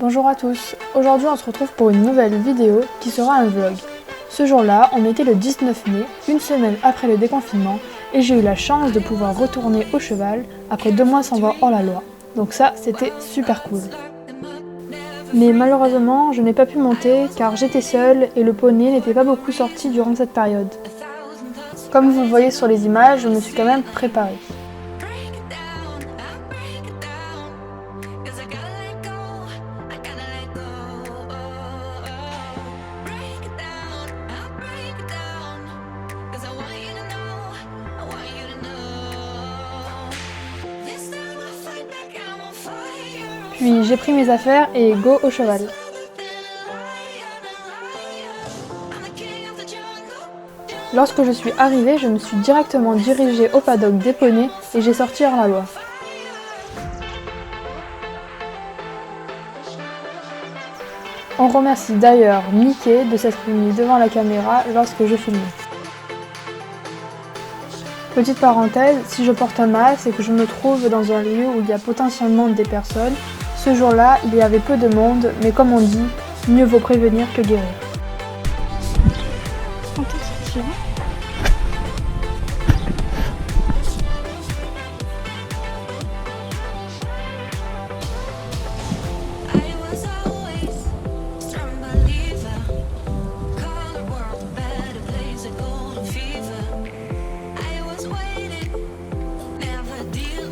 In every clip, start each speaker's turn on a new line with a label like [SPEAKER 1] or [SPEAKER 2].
[SPEAKER 1] Bonjour à tous, aujourd'hui on se retrouve pour une nouvelle vidéo qui sera un vlog. Ce jour-là, on était le 19 mai, une semaine après le déconfinement, et j'ai eu la chance de pouvoir retourner au cheval après 2 mois sans voir hors-la-loi. Donc ça, c'était super cool. Mais malheureusement, je n'ai pas pu monter car j'étais seule et le poney n'était pas beaucoup sorti durant cette période. Comme vous le voyez sur les images, je me suis quand même préparée. Puis j'ai pris mes affaires et go au cheval. Lorsque je suis arrivée, je me suis directement dirigée au paddock des poneys et j'ai sorti hors-la-loi. On remercie d'ailleurs Mickey de s'être mis devant la caméra lorsque je filmais. Petite parenthèse, si je porte un masque et que je me trouve dans un lieu où il y a potentiellement des personnes, ce jour-là, il y avait peu de monde, mais comme on dit, mieux vaut prévenir que guérir. Quand est-ce que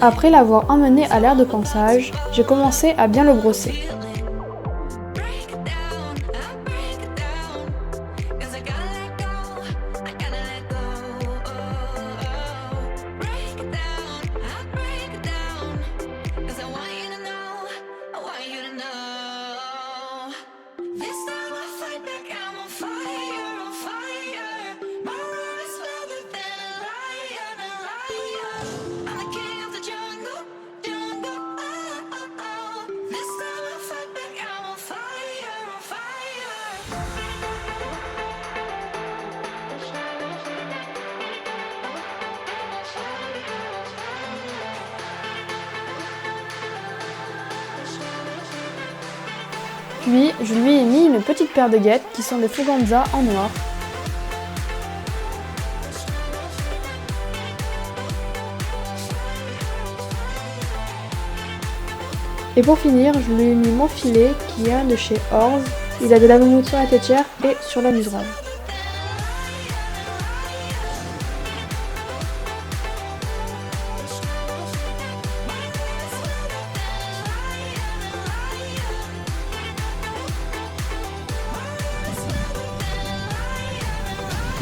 [SPEAKER 1] Après l'avoir emmené à l'aire de pansage, j'ai commencé à bien le brosser. Puis, je lui ai mis une petite paire de guêtres qui sont des Fuganza en noir. Et pour finir, je lui ai mis mon filet qui est un de chez Orz. Il a de la moumoute sur la têtière et sur la muserolle.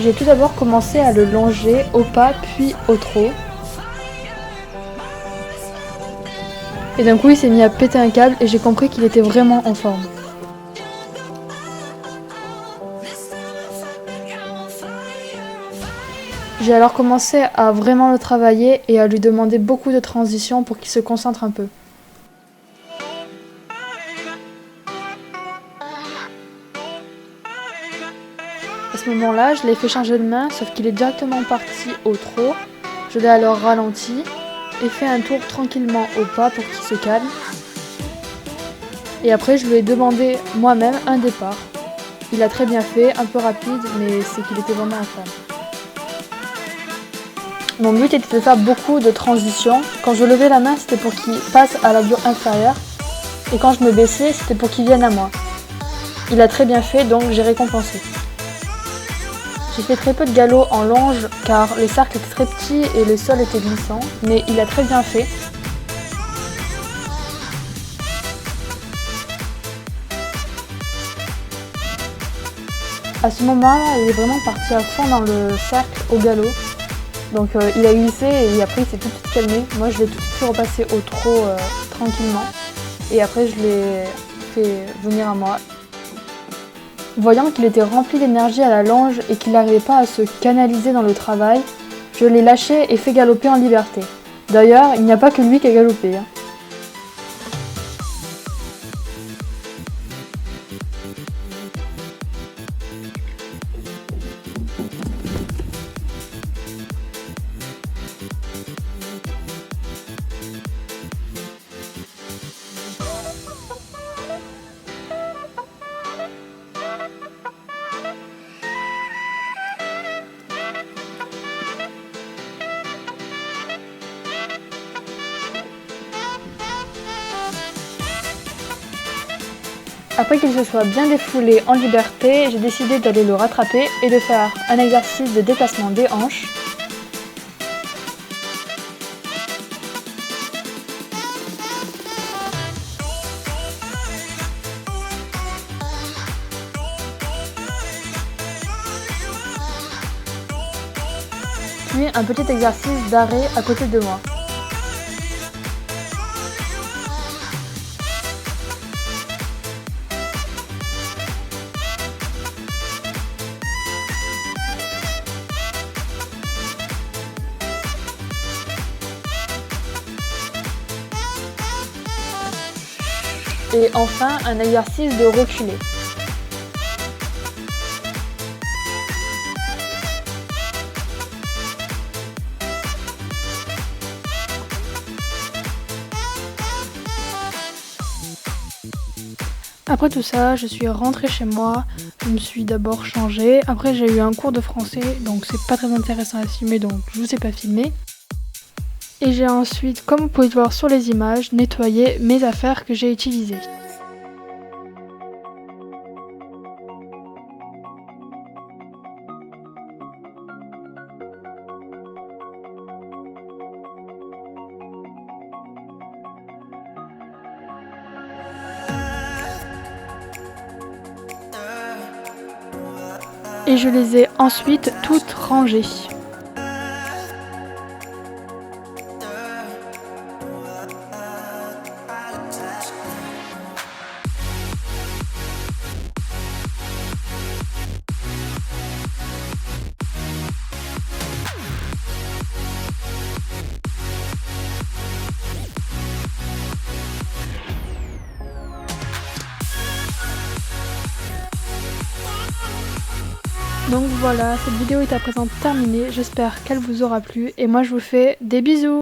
[SPEAKER 1] J'ai tout d'abord commencé à le longer au pas puis au trot. Et d'un coup il s'est mis à péter un câble et j'ai compris qu'il était vraiment en forme. J'ai alors commencé à vraiment le travailler et à lui demander beaucoup de transitions pour qu'il se concentre un peu. À ce moment-là, je l'ai fait changer de main, sauf qu'il est directement parti au trot. Je l'ai alors ralenti et fait un tour tranquillement au pas pour qu'il se calme. Et après, je lui ai demandé moi-même un départ. Il a très bien fait, un peu rapide, mais c'est qu'il était vraiment en forme. Mon but était de faire beaucoup de transitions. Quand je levais la main, c'était pour qu'il passe à la dure inférieure. Et quand je me baissais, c'était pour qu'il vienne à moi. Il a très bien fait, donc j'ai récompensé. J'ai fait très peu de galop en longe car les cercles étaient très petits et le sol était glissant, mais il a très bien fait. À ce moment-là, il est vraiment parti à fond dans le cercle au galop. Donc il a glissé et après il s'est tout de suite calmé. Moi je l'ai tout de suite repasser au trot tranquillement. Et après je l'ai fait venir à moi. Voyant qu'il était rempli d'énergie à la longe et qu'il n'arrivait pas à se canaliser dans le travail, je l'ai lâché et fait galoper en liberté. D'ailleurs, il n'y a pas que lui qui a galopé. Après qu'il se soit bien défoulé en liberté, j'ai décidé d'aller le rattraper et de faire un exercice de déplacement des hanches. Puis un petit exercice d'arrêt à côté de moi. Et enfin, un exercice de reculer. Après tout ça, je suis rentrée chez moi, je me suis d'abord changée, après j'ai eu un cours de français, donc c'est pas très intéressant à filmer, donc je vous ai pas filmé. Et j'ai ensuite, comme vous pouvez le voir sur les images, nettoyé mes affaires que j'ai utilisées. Et je les ai ensuite toutes rangées. Donc voilà, cette vidéo est à présent terminée, j'espère qu'elle vous aura plu et moi je vous fais des bisous.